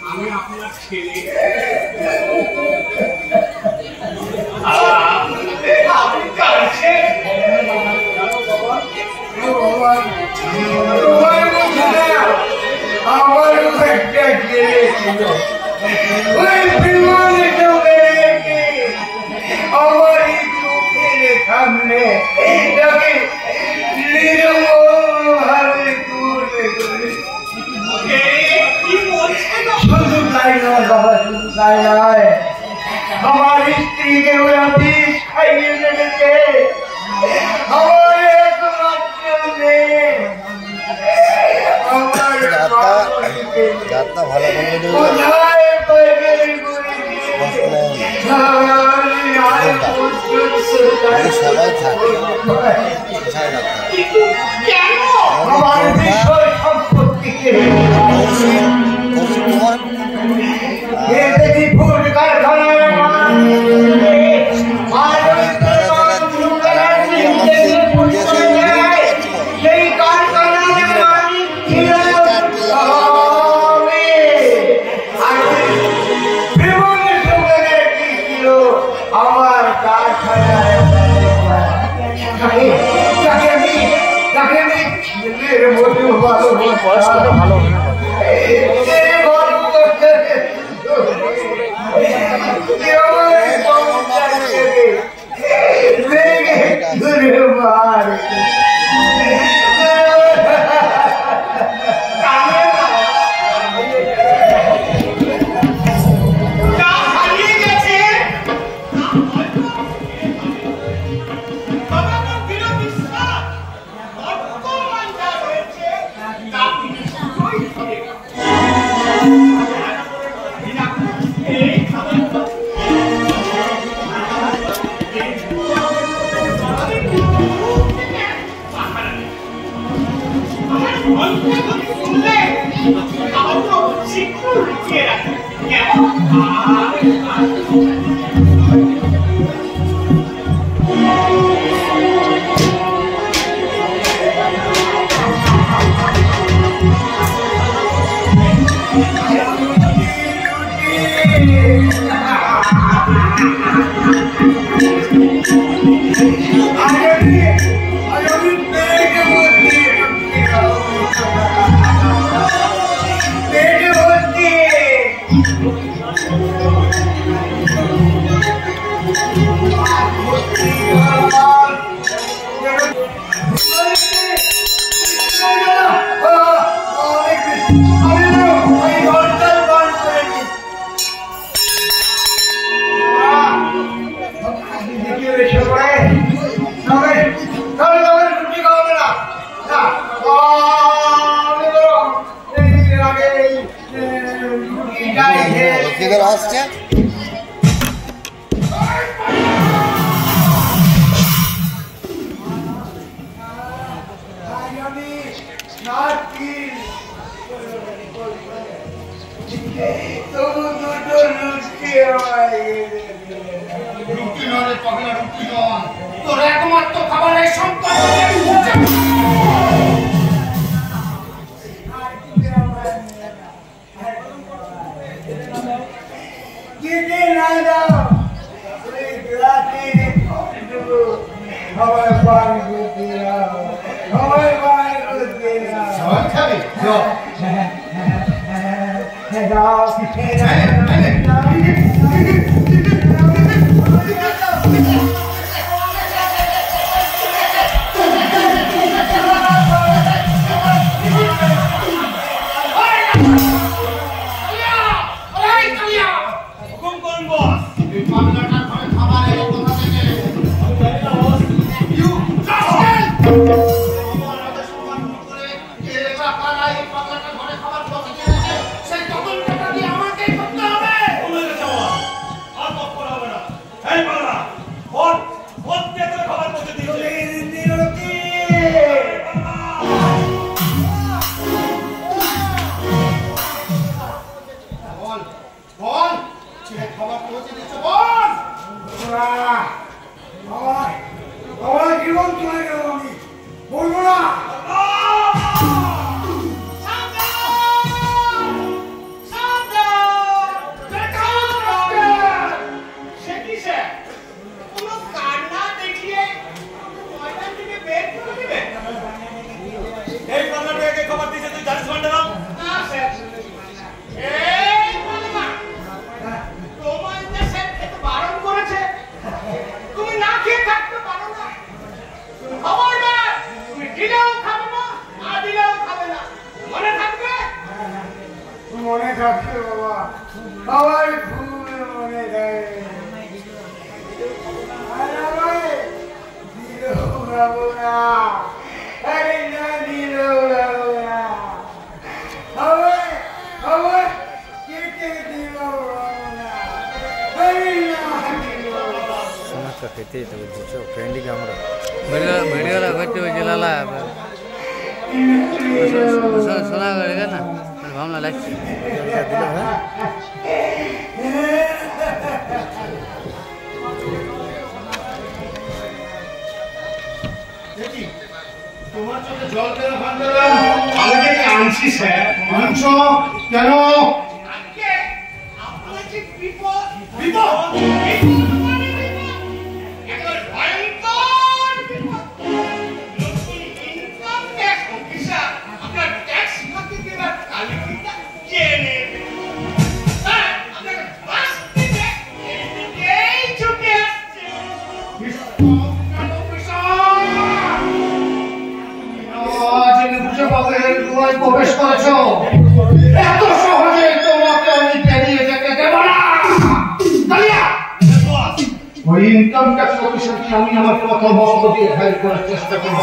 আমি আপনার ছেলে সামনে শুধু তাই নয় বাবা, শুধু তাই নয়, আমার স্ত্রীকে ওরা বিষ খাইয়ে রেখেছে। আমার একমাত্র মেয়ে, কোথায় পাইকারি করে সবাই থাকে আমার বিষয় সম্পত্তিকে আমার কারখানায় ভালো আসছে। তোর একমাত্র খাবারের সম্পদ জীবন চলে গেল। মনে থাকবে বাবা, আমার খুব মনে থাকে। আর আমায় দিলেও যাবো না, আরে না দিলেও যাবো না, আমার কেটে দিলেও যাবো না, আরে না দিলেও समझ का कहते तो जो फ्रेंडी का हमरा वीडियो ला करते हुए जलाला सुना करेगा ना भावना लाइक दिला है দেখি তোমার চোখে জল কেন ভাঙলাম? আমি দেখি আনছি স্যার। আনছ কেন? আজকে আপনার যে বিপদ বিপদ একেবারে ভয়ঙ্কর বিপদ। নতুন ইনকাম ট্যাক্স অফিসার আপনার ট্যাক্স ফাঁকি দেবার তালিকা জেনে স্যার আপনাকে বাস দিতে এইদিকেই ছুটে আসছে। প্রবেশ করেছ এত সহজে তোমাকে আমি পেরিয়ে যেতে দেব না। ওই ইনকাম ট্যাক্স অফিসারকে আমি আমার প্রথম অস্ত্র দিয়ে ফাইল করার চেষ্টা করব,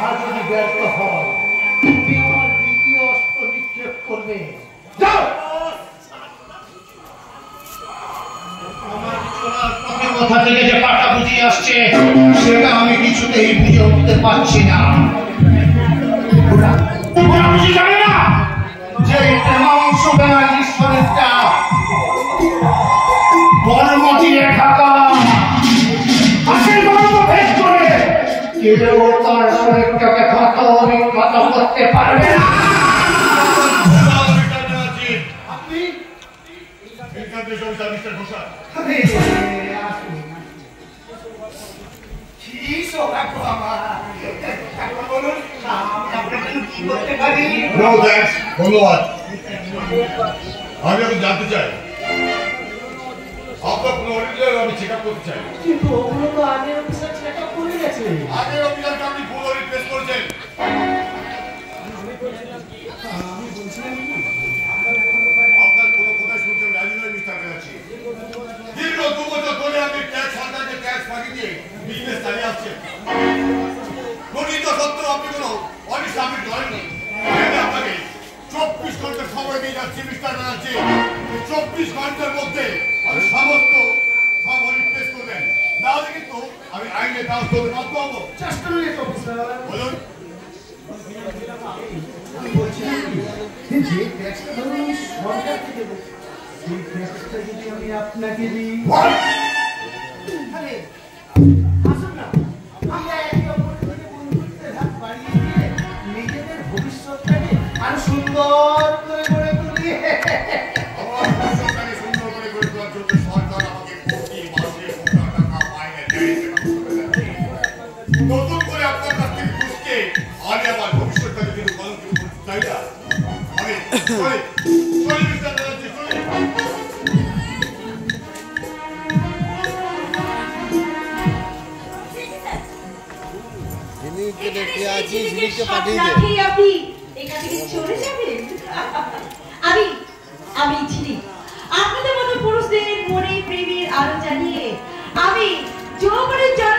আর যদি ব্যর্থ হয় তুমি আমার দ্বিতীয় অস্ত্র নিক্ষেপ করবে। যাও, আমার চলার পথে কথা থেকে যে পাটা বুঝিয়ে আসছে সেটা আমি কিছুতেই বুঝে উঠতে পারছি না। ওরা বুঝে যাবে না যে মাংস বেড়া ঈশ্বরেরটা বর্ম দিয়ে ঢাকা হাসির গল্প ভেদ করে কেউ তার শরীরটাকে ক্ষত বিক্ষত করতে পারবে না। আপনি কি সৌভাগ্য আমার, বলুন আপনাকে কি করতে পারি? ধন্যবাদ। আমি এখন জানতে চাই আপনার কোনো অরিজিনাল আমি চেক আপ করতে চাই। কিন্তু ওগুলো তো আগের অফিসার চেক আপ করে গেছে। আগের অফিসারকে আপনি ভুল অরিট পেশ করেছেন। আপনার কোনো কথা শুনতে রাজি নয় মিস্টার ব্যানার্জি। দীর্ঘ 2 বছর ধরে আপনি ট্যাক্স সরকারকে ট্যাক্স ফাঁকি দিয়ে বিজনেস চালিয়ে আসছেন। গঠিত সত্ত্বেও আপনি কোনো অডিট সাবমিট করেননি। আমি আপনাকে 24 ঘন্টা সময় দিয়ে যাচ্ছি মিস্টার ব্যানার্জি। 24 ঘন্টার মধ্যে আমি সমস্ত সব অডিট পেশ করবেন, না হলে কিন্তু আমি আইনের দ্বারস্থ হতে বাধ্য হব। চেষ্টা করে অফিসার বলুন। আমি বলছিলাম কি যে ট্যাক্সটা ধরুন আমি সরকার থেকে দেবো, সেই ট্যাক্সটা যদি আমি আপনাকে দিই, আরে আসুন না আমরা একে অপরের থেকে বন্ধুত্বের হাত বাড়িয়ে দিয়ে নিজেদের ভবিষ্যৎটাকে আরো সুন্দর করে গড়ে তুলি। আমার ভবিষ্যৎটাকে সুন্দর করে গড়ে তোলার জন্য সরকার আমাকে প্রতি মাসে কোটি টাকা মাইনে দেয়। নতুন করে আপনার কাছ থেকে বুঝকে আমি আমার ভবিষ্যৎটাকে কিন্তু কলঙ্কিত করতে চাই না। আমি সরি মিস্টার ব্যানার্জি, সরি। আমি ছিলি আপনাদের মতো পুরুষদের মনে প্রেমের আলো জানিয়ে আমি যৌবনের জল